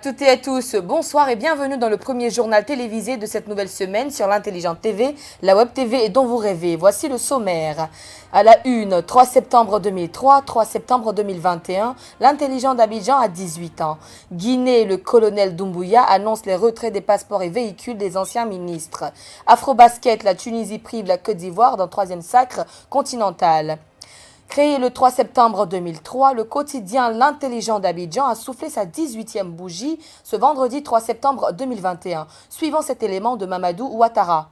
Toutes et à tous, bonsoir et bienvenue dans le premier journal télévisé de cette nouvelle semaine sur l'Intelligente TV, la Web TV dont vous rêvez. Voici le sommaire. À la une, 3 septembre 2003, 3 septembre 2021, l'intelligent d'Abidjan a 18 ans. Guinée, le colonel Doumbouya annonce les retraits des passeports et véhicules des anciens ministres. Afrobasket, la Tunisie prive la Côte d'Ivoire d'un troisième sacre continental. Créé le 3 septembre 2003, le quotidien L'Intelligent d'Abidjan a soufflé sa 18e bougie ce vendredi 3 septembre 2021, suivant cet élément de Mamadou Ouattara.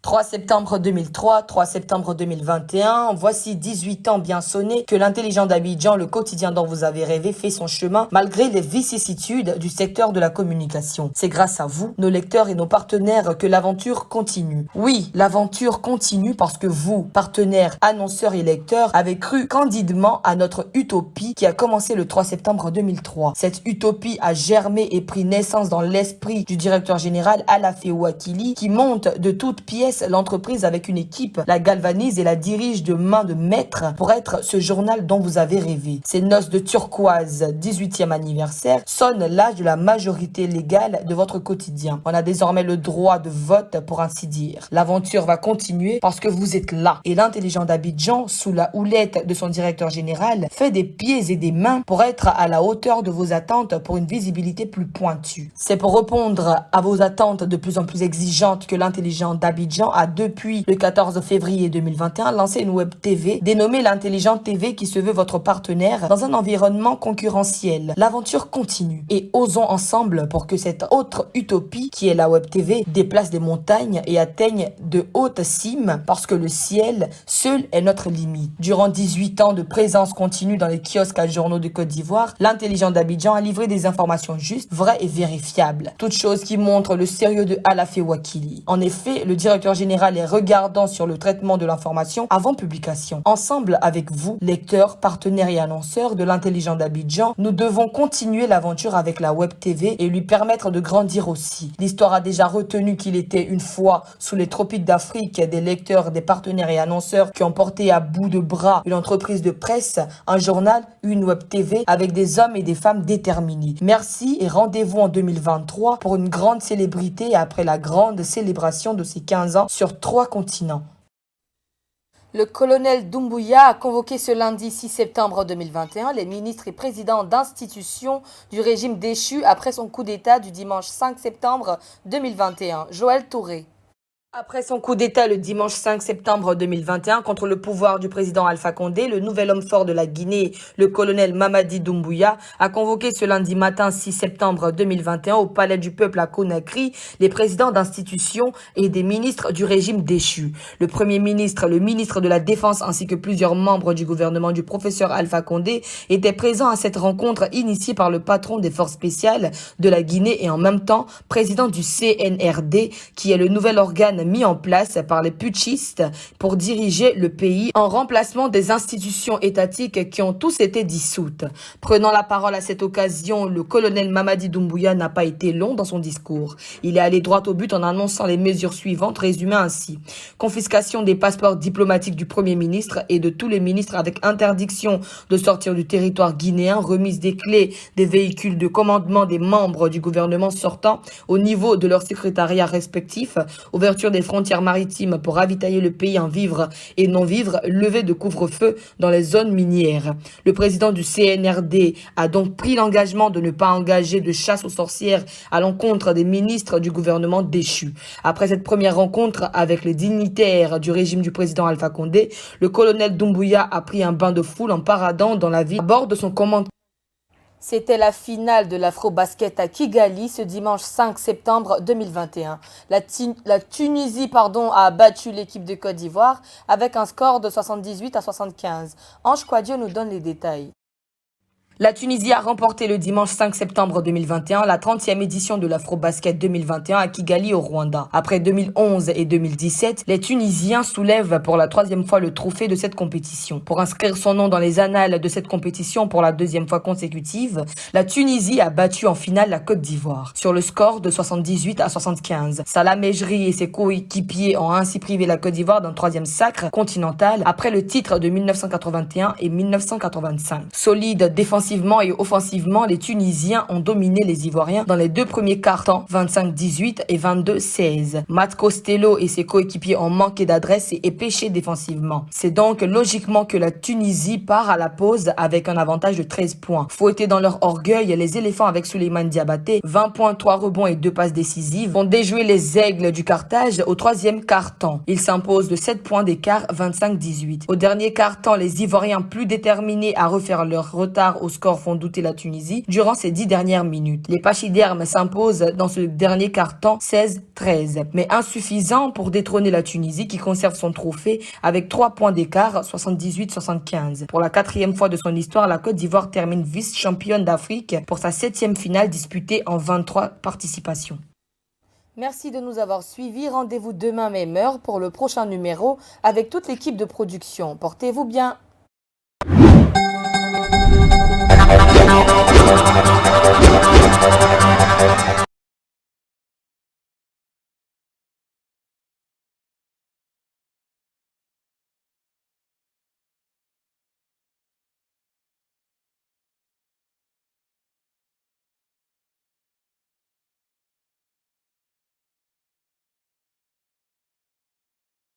3 septembre 2003, 3 septembre 2021, voici 18 ans bien sonnés que l'Intelligent d'Abidjan, le quotidien dont vous avez rêvé, fait son chemin malgré les vicissitudes du secteur de la communication. C'est grâce à vous, nos lecteurs et nos partenaires, que l'aventure continue. Oui, l'aventure continue parce que vous, partenaires, annonceurs et lecteurs, avez cru candidement à notre utopie qui a commencé le 3 septembre 2003. Cette utopie a germé et pris naissance dans l'esprit du directeur général Alafé Ouakili qui monte de toutes pièces l'entreprise avec une équipe, la galvanise et la dirige de main de maître pour être ce journal dont vous avez rêvé. Ces noces de turquoise, 18e anniversaire, sonnent l'âge de la majorité légale de votre quotidien. On a désormais le droit de vote pour ainsi dire. L'aventure va continuer parce que vous êtes là. Et l'Intelligent d'Abidjan, sous la houlette de son directeur général, fait des pieds et des mains pour être à la hauteur de vos attentes pour une visibilité plus pointue. C'est pour répondre à vos attentes de plus en plus exigeantes que l'Intelligent d'Abidjan a depuis le 14 février 2021 lancé une web TV dénommée l'Intelligent TV qui se veut votre partenaire dans un environnement concurrentiel. L'aventure continue et osons ensemble pour que cette autre utopie qui est la web TV déplace des montagnes et atteigne de hautes cimes parce que le ciel seul est notre limite. Durant 18 ans de présence continue dans les kiosques à journaux de Côte d'Ivoire, l'Intelligent d'Abidjan a livré des informations justes, vraies et vérifiables. Toutes choses qui montrent le sérieux de Alafé Ouakili. En effet, le directeur général est regardant sur le traitement de l'information avant publication. Ensemble avec vous, lecteurs, partenaires et annonceurs de l'Intelligent d'Abidjan, nous devons continuer l'aventure avec la Web TV et lui permettre de grandir aussi. L'histoire a déjà retenu qu'il était une fois sous les tropiques d'Afrique des lecteurs, des partenaires et annonceurs qui ont porté à bout de bras une entreprise de presse, un journal, une Web TV avec des hommes et des femmes déterminés. Merci et rendez-vous en 2023 pour une grande célébrité après la grande célébration de ses 15 ans sur 3 continents. Le colonel Doumbouya a convoqué ce lundi 6 septembre 2021 les ministres et présidents d'institutions du régime déchu après son coup d'État du dimanche 5 septembre 2021. Joël Touré. Après son coup d'État le dimanche 5 septembre 2021 contre le pouvoir du président Alpha Condé, le nouvel homme fort de la Guinée, le colonel Mamadi Doumbouya, a convoqué ce lundi matin 6 septembre 2021 au Palais du Peuple à Conakry les présidents d'institutions et des ministres du régime déchu. Le Premier ministre, le ministre de la Défense ainsi que plusieurs membres du gouvernement du professeur Alpha Condé étaient présents à cette rencontre initiée par le patron des forces spéciales de la Guinée et en même temps président du CNRD qui est le nouvel organe mis en place par les putschistes pour diriger le pays en remplacement des institutions étatiques qui ont tous été dissoutes. Prenant la parole à cette occasion, le colonel Mamadi Doumbouya n'a pas été long dans son discours. Il est allé droit au but en annonçant les mesures suivantes résumées ainsi. Confiscation des passeports diplomatiques du Premier ministre et de tous les ministres avec interdiction de sortir du territoire guinéen, remise des clés des véhicules de commandement des membres du gouvernement sortant au niveau de leurs secrétariats respectifs, ouverture des frontières maritimes pour ravitailler le pays en vivres et non-vivres, levée de couvre-feu dans les zones minières. Le président du CNRD a donc pris l'engagement de ne pas engager de chasse aux sorcières à l'encontre des ministres du gouvernement déchu. Après cette première rencontre avec les dignitaires du régime du président Alpha Condé, le colonel Doumbouya a pris un bain de foule en paradant dans la ville à bord de son commandement. C'était la finale de l'Afrobasket à Kigali ce dimanche 5 septembre 2021. La Tunisie a battu l'équipe de Côte d'Ivoire avec un score de 78 à 75. Ange Kouadio nous donne les détails. La Tunisie a remporté le dimanche 5 septembre 2021 la 30e édition de l'Afrobasket 2021 à Kigali au Rwanda. Après 2011 et 2017, les Tunisiens soulèvent pour la 3e fois le trophée de cette compétition. Pour inscrire son nom dans les annales de cette compétition pour la 2e fois consécutive, la Tunisie a battu en finale la Côte d'Ivoire sur le score de 78-75. Salah Mejri et ses coéquipiers ont ainsi privé la Côte d'Ivoire d'un 3e sacre continental après le titre de 1981 et 1985. Solide défensivement et offensivement, les Tunisiens ont dominé les Ivoiriens dans les 2 premiers quarts-temps, 25-18 et 22-16. Matt Costello et ses coéquipiers ont manqué d'adresse et pêché défensivement. C'est donc logiquement que la Tunisie part à la pause avec un avantage de 13 points. Fouettés dans leur orgueil, les éléphants avec Souleymane Diabaté, 20 points, 3 rebonds et 2 passes décisives, vont déjouer les aigles du Carthage au 3e quart-temps. Ils s'imposent de 7 points d'écart, 25-18. Au dernier quart-temps, les Ivoiriens plus déterminés à refaire leur retard au score font douter la Tunisie durant ces 10 dernières minutes. Les pachydermes s'imposent dans ce dernier quart-temps 16-13, mais insuffisant pour détrôner la Tunisie qui conserve son trophée avec 3 points d'écart, 78-75. Pour la 4e fois de son histoire, la Côte d'Ivoire termine vice-championne d'Afrique pour sa 7e finale disputée en 23 participations. Merci de nous avoir suivis. Rendez-vous demain même heure pour le prochain numéro avec toute l'équipe de production. Portez-vous bien.